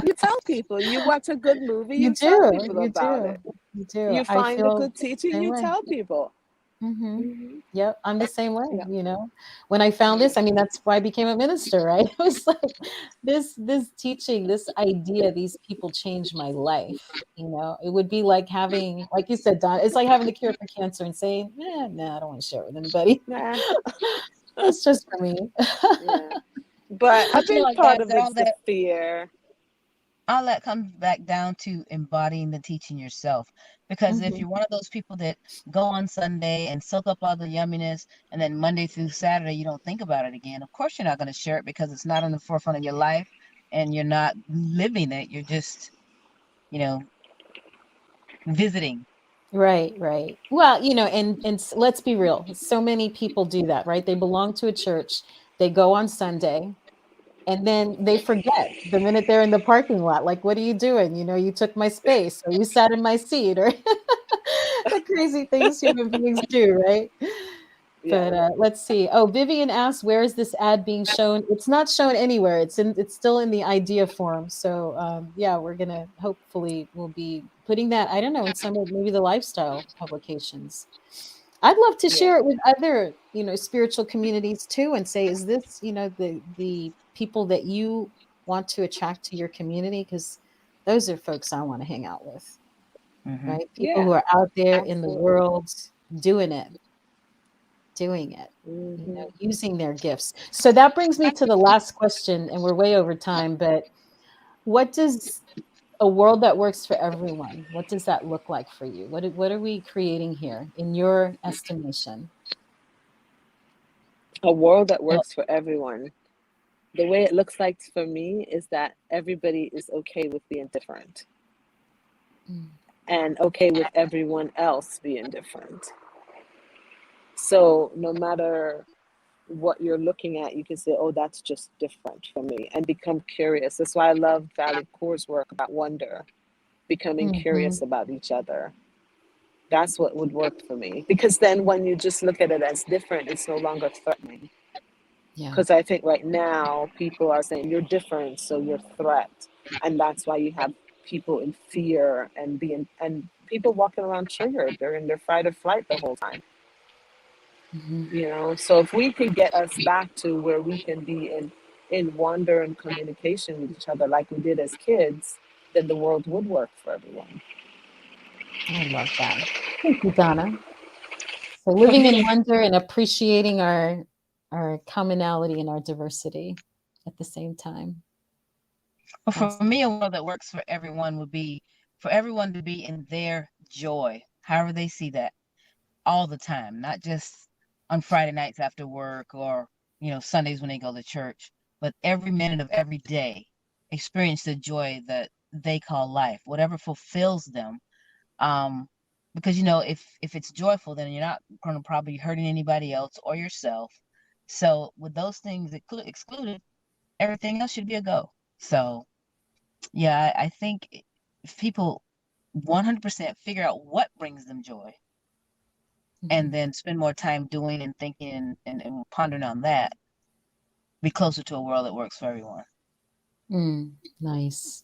You tell people. You watch a good movie, You you tell do, people you about do, it. you do. You I find a feel good teacher, the same you way. tell people. Hmm. Hmm. Yep, I'm the same way, Yeah. When I found this, I mean, that's why I became a minister, right? It was like this teaching, this idea, these people changed my life. It would be like having, like you said, Don, it's like having the cure for cancer and saying, no, I don't want to share it with anybody. Nah. That's just for me. Yeah. But I But think part guys, of it's the fear. all that comes back down to embodying the teaching yourself. Because if Hmm. you're one of those people that go on Sunday and soak up all the yumminess, and then Monday through Saturday you don't think about it again, of course you're not going to share it because it's not on the forefront of your life and you're not living it. You're just, you know, visiting. Right, right. Well, let's be real. So many people do that, right? They belong to a church, they go on Sunday, and then they forget the minute they're in the parking lot. Like, what are you doing? You took my space, or you sat in my seat, or the crazy things human beings do, right? But Yeah. let's see. Oh, Vivian asks, where is this ad being shown? It's not shown anywhere. It's still in the idea form. So yeah, we're gonna hopefully we'll be putting that. I don't know, in some of maybe the lifestyle publications. I'd love to Yeah. share it with other, spiritual communities too, and say, is this, the people that you want to attract to your community? Because those are folks I want to hang out with, Hmm. right? People who Yeah. are out there in the Absolutely. world doing it, doing it, Hmm. using their gifts. So that brings me to the last question, and we're way over time, but what does a world that works for everyone, what does that look like for you? What are we creating here in your estimation? A world that Well, works for everyone. The way it looks like for me is that everybody is okay with being different Mm. and okay with everyone else being different. So no matter what you're looking at, you can say, oh, that's just different from me, and become curious. That's why I love Valley Core's work about wonder, becoming Mhm. curious about each other. That's what would work for me. Because then when you just look at it as different, it's no longer threatening. Yeah. Because I think right now people are saying you're different, so you're a threat. And that's why you have people in fear and people walking around triggered. They're in their fight or flight the whole time. Mhm. So if we could get us back to where we can be in wonder and communication with each other like we did as kids, then the world would work for everyone. I love that. Thank you, Donna. So for living in me, wonder and appreciating our commonality and our diversity at the same time. for Awesome. me, a world that works for everyone would be for everyone to be in their joy, however they see that, all the time, not just on Friday nights after work or, Sundays when they go to church, but every minute of every day, experience the joy that they call life, whatever fulfills them. Um, because if it's joyful, then you're not going to probably hurting anybody else or yourself. So with those things excluded, everything else should be a go. So yeah, I think if people 100% figure out what brings them joy and Mhm. then spend more time doing and thinking and pondering on that, be closer to a world that works for everyone. Nice.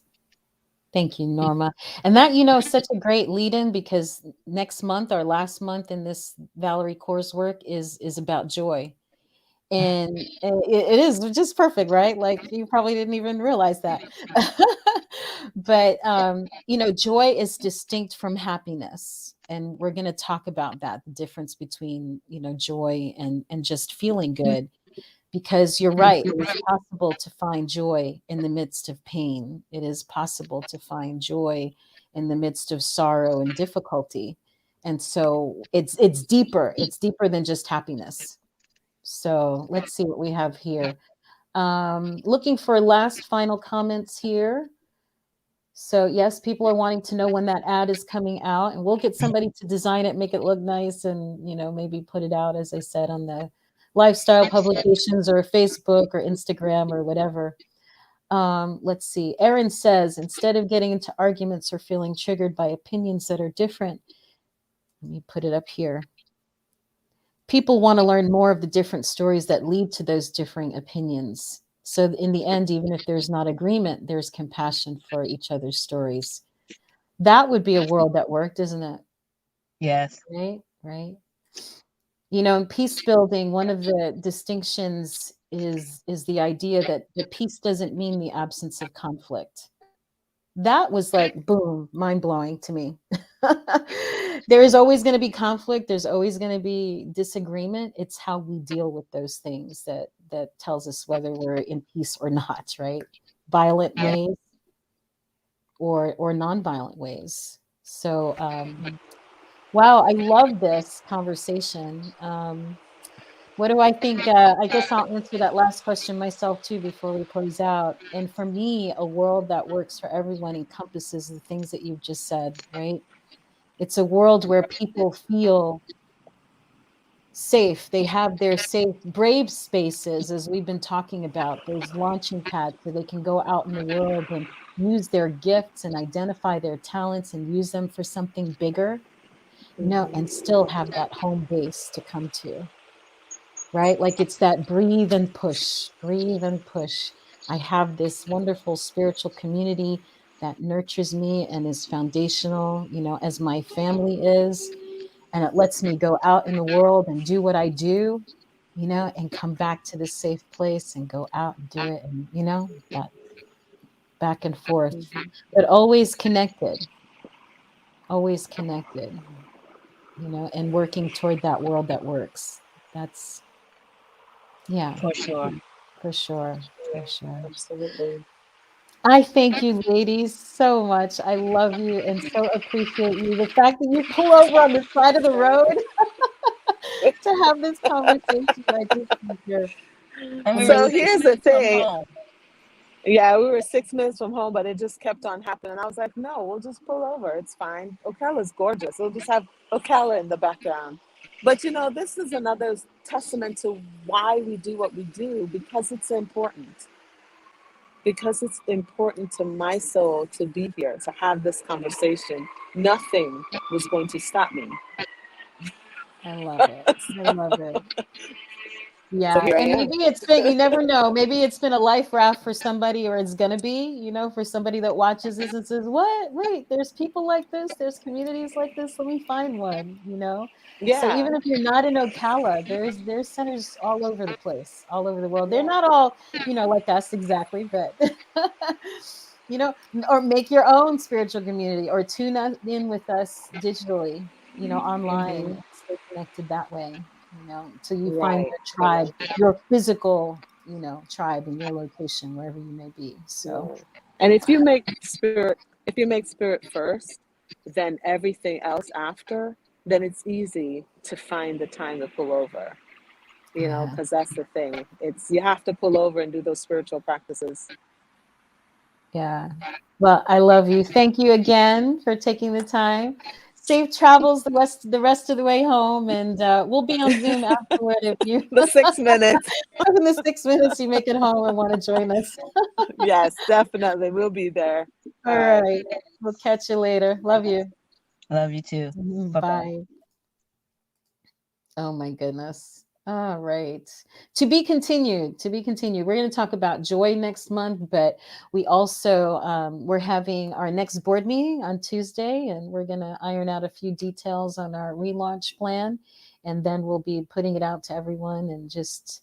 Thank you, Norma. And that, is such a great lead in, because next month, our last month in this Valerie coursework is about joy. And it is just perfect, right? Like, you probably didn't even realize that. But joy is distinct from happiness. And we're going to talk about that, the difference between, joy and just feeling good. Because you're right, it is possible to find joy in the midst of pain. It is possible to find joy in the midst of sorrow and difficulty. And so it's deeper. It's deeper than just happiness. So let's see what we have here. Looking for last final comments here. So yes, people are wanting to know when that ad is coming out, and we'll get somebody to design it, make it look nice, and maybe put it out, as I said, on the lifestyle publications or Facebook or Instagram or whatever. Let's see. Erin says, instead of getting into arguments or feeling triggered by opinions that are different, let me put it up here. People want to learn more of the different stories that lead to those differing opinions. So in the end, even if there's not agreement, there's compassion for each other's stories. That would be a world that worked, isn't it? Yes. Right, right. In peace building, one of the distinctions is the idea that the peace doesn't mean the absence of conflict. That was like, boom, mind blowing to me. There is always going to be conflict. There's always going to be disagreement. It's how we deal with those things that tells us whether we're in peace or not, right? Violent ways or non-violent ways. So, wow, I love this conversation. What do I think? I guess I'll answer that last question myself too before we close out. And for me, a world that works for everyone encompasses the things that you've just said, right? It's a world where people feel safe. They have their safe, brave spaces, as we've been talking about, those launching pads so they can go out in the world and use their gifts and identify their talents and use them for something bigger, and still have that home base to come to. Right? Like it's that breathe and push, breathe and push. I have this wonderful spiritual community that nurtures me and is foundational, as my family is. And it lets me go out in the world and do what I do, and come back to this safe place and go out and do it. And, that back and forth, but always connected, and working toward that world that works. That's, yeah. For sure. For sure. For sure. Absolutely. I thank you, ladies, so much. I love you and so appreciate you. The fact that you pull over on the side of the road to have this conversation, I just think you're And we were So amazing. six here's the minutes from thing. home. Yeah, we were 6 minutes from home, but it just kept on happening. I was like, no, we'll just pull over. It's fine. Ocala's gorgeous. We'll just have Ocala in the background. But this is another testament to why we do what we do, because it's important. Because it's important to my soul to be here, to have this conversation. Nothing was going to stop me. I love it. I love it. So Yeah, here I and am. maybe it's been, you never know. Maybe it's been a life raft for somebody, or it's gonna be, for somebody that watches this and says, "What? Wait, there's people like this, there's communities like this. Let me find one." So Yeah. even if you're not in Ocala, there's centers all over the place, all over the world. They're not all, like us exactly, but or make your own spiritual community, or in with us digitally, online, stay connected that way, till you find Right. your tribe, your physical, tribe in your location, wherever you may be. So Yeah. And if you make spirit first, then everything else after, then it's easy to find the time to pull over. yeah, Because that's the thing. It's you have to pull over and do those spiritual practices. yeah. Well, I love you. Thank you again for taking the time. Safe travels the rest of the way home, and we'll be on Zoom afterward if you The 6 minutes. in the 6 minutes you make it home and want to join us. Yes, definitely. We'll be there. All All right. right. We'll catch you later. Love you. Love you too. Bye bye. Bye. Oh my goodness. All right. To be continued. To be continued. We're going to talk about joy next month, but we also we're having our next board meeting on Tuesday, and we're going to iron out a few details on our relaunch plan, and then we'll be putting it out to everyone and just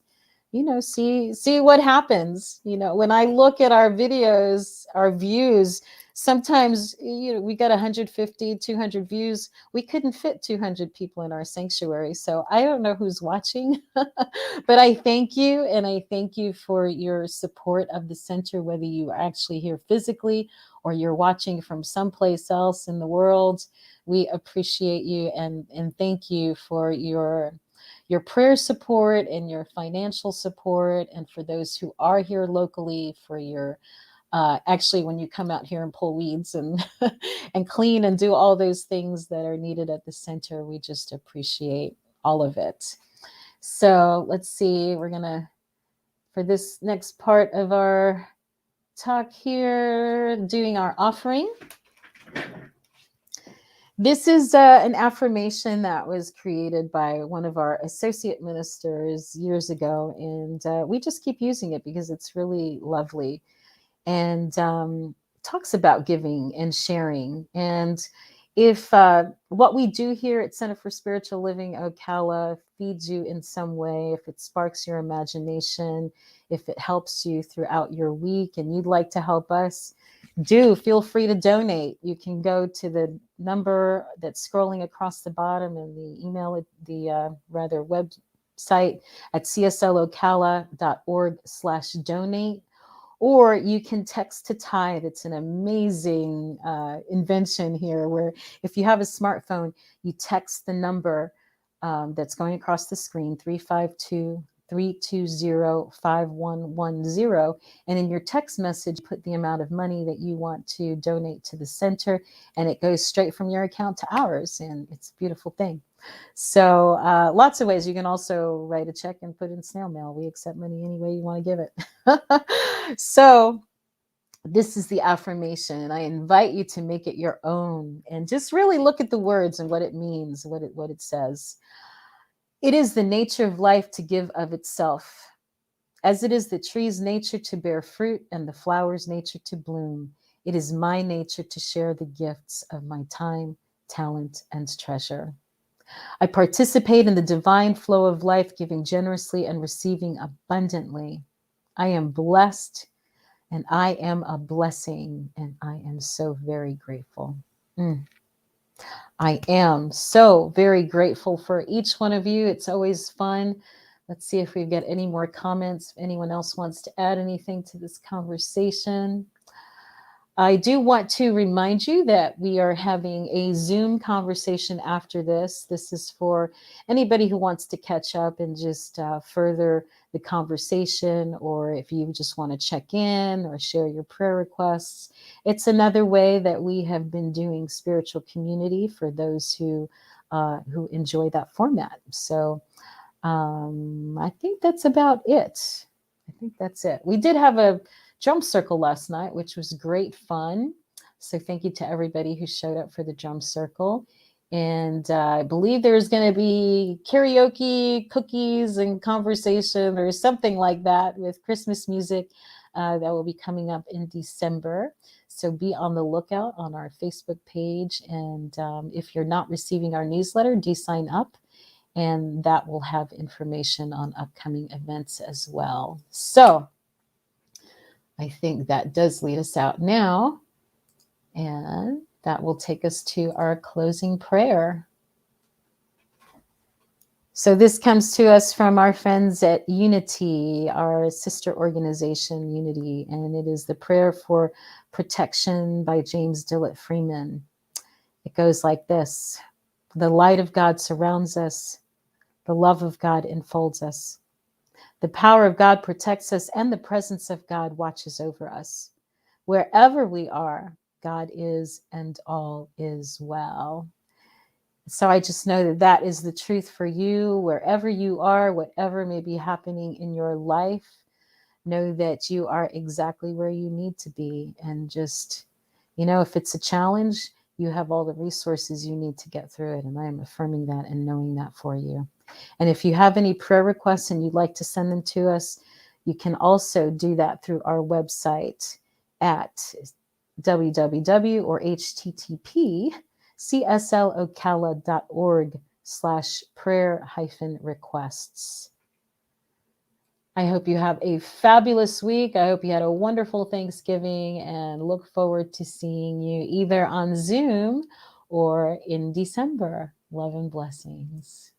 see what happens. When I look at our videos, our views, sometimes we got 150, 200 views. We couldn't fit 200 people in our sanctuary, so I don't know who's watching. But I thank you, and I thank you for your support of the center, whether you are actually here physically or you're watching from someplace else in the world. We appreciate you, and thank you for your your prayer support and your financial support, and for those who are here locally, for your actually, when you come out here and pull weeds and and clean and do all those things that are needed at the center, we just appreciate all of it. So let's see, we're gonna, for this next part of our talk here, doing our offering. This is an affirmation that was created by one of our associate ministers years ago, and we just keep using it because it's really lovely, and talks about giving and sharing. And if what we do here at Center for Spiritual Living Ocala feeds you in some way, if it sparks your imagination, if it helps you throughout your week and you'd like to help us, do feel free to donate. You can go to the number that's scrolling across the bottom and the email, the rather website at cslocala.org/donate. Or you can text to Tithe. It's an amazing invention here where if you have a smartphone, you text the number that's going across the screen, 352-320-5110. And in your text message, put the amount of money that you want to donate to the center, and it goes straight from your account to ours. And it's a beautiful thing. So lots of ways. You can also write a check and put in snail mail. We accept money any way you want to give it. So this is the affirmation. I invite you to make it your own and just really look at the words and what it means, what it says. It is the nature of life to give of itself, as it is the tree's nature to bear fruit and the flower's nature to bloom. It is my nature to share the gifts of my time, talent, and treasure. I participate in the divine flow of life, giving generously and receiving abundantly. I am blessed and I am a blessing, and I am so very grateful. I am so very grateful for each one of you. It's always fun. Let's see if we get any more comments. If anyone else wants to add anything to this conversation. I do want to remind you that we are having a Zoom conversation after this. This is for anybody who wants to catch up and just further the conversation, or if you just want to check in or share your prayer requests. It's another way that we have been doing spiritual community for those who enjoy that format. So I think that's about it. We did have a jump circle last night, which was great fun. So thank you to everybody who showed up for the jump circle. And I believe there's going to be karaoke, cookies, and conversation or something like that with Christmas music that will be coming up in December. So be on the lookout on our Facebook page. And if you're not receiving our newsletter, do sign up. And that will have information on upcoming events as well. So I think that does lead us out now, and that will take us to our closing prayer. So this comes to us from our friends at Unity, our sister organization, Unity, and it is the prayer for protection by James Dillett Freeman. It goes like this: the light of God surrounds us, the love of God enfolds us. The power of God protects us, and the presence of God watches over us. Wherever we are, God is, and all is well. So I just know that that is the truth for you. Wherever you are, whatever may be happening in your life, know that you are exactly where you need to be. And just, if it's a challenge, you have all the resources you need to get through it. And I am affirming that and knowing that for you. And if you have any prayer requests and you'd like to send them to us, you can also do that through our website at www or http cslocala.org/prayer-requests. I hope you have a fabulous week. I hope you had a wonderful Thanksgiving, and look forward to seeing you either on Zoom or in December. Love and blessings.